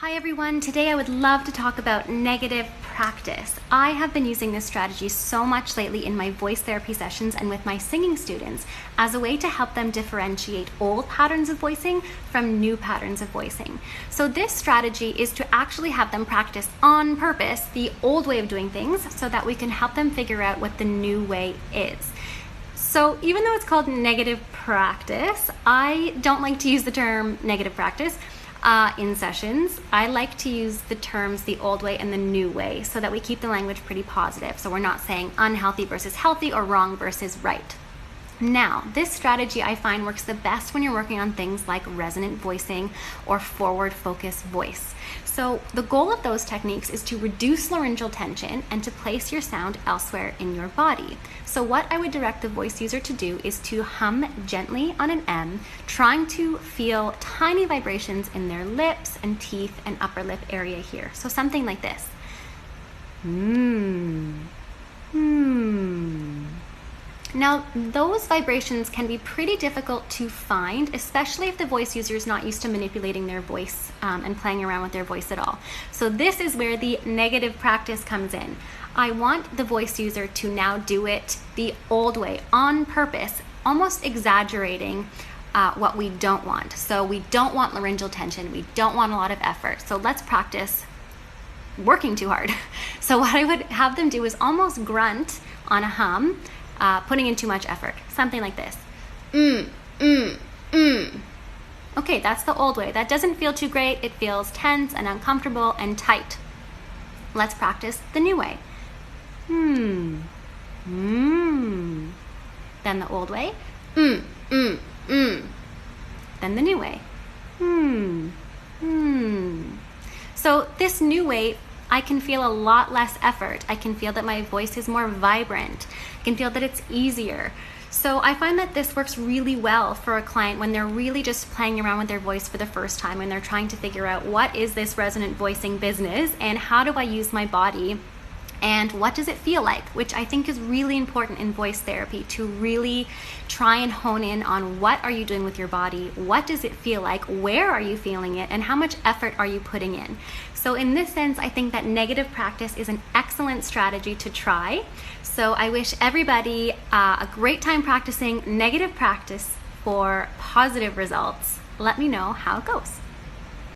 Hi everyone, today I would love to talk about negative practice. I have been using this strategy so much lately in my voice therapy sessions and with my singing students as a way to help them differentiate old patterns of voicing from new patterns of voicing. So this strategy is to actually have them practice on purpose the old way of doing things so that we can help them figure out what the new way is. So even though it's called negative practice, I don't like to use the term negative practice in sessions. I like to use the terms the old way and the new way so that we keep the language pretty positive. So we're not saying unhealthy versus healthy or wrong versus right. Now, this strategy I find works the best when you're working on things like resonant voicing or forward focus voice. So the goal of those techniques is to reduce laryngeal tension and to place your sound elsewhere in your body. So what I would direct the voice user to do is to hum gently on an M, trying to feel tiny vibrations in their lips and teeth and upper lip area here. So something like this. Now, those vibrations can be pretty difficult to find, especially if the voice user is not used to manipulating their voice and playing around with their voice at all. So this is where the negative practice comes in. I want the voice user to now do it the old way on purpose, almost exaggerating what we don't want. So we don't want laryngeal tension. We don't want a lot of effort. So let's practice working too hard. So what I would have them do is almost grunt on a hum, putting in too much effort. Something like this. Okay, that's the old way. That doesn't feel too great. It feels tense and uncomfortable and tight. Let's practice the new way. Then the old way. Then the new way. So this new way, I can feel a lot less effort. I can feel that my voice is more vibrant. I can feel that it's easier. So I find that this works really well for a client when they're really just playing around with their voice for the first time, when they're trying to figure out what is this resonant voicing business and how do I use my body and what does it feel like, which I think is really important in voice therapy, to really try and hone in on what are you doing with your body, what does it feel like, where are you feeling it, and how much effort are you putting in. So in this sense, I think that negative practice is an excellent strategy to try. So I wish everybody a great time practicing negative practice for positive results. Let me know how it goes.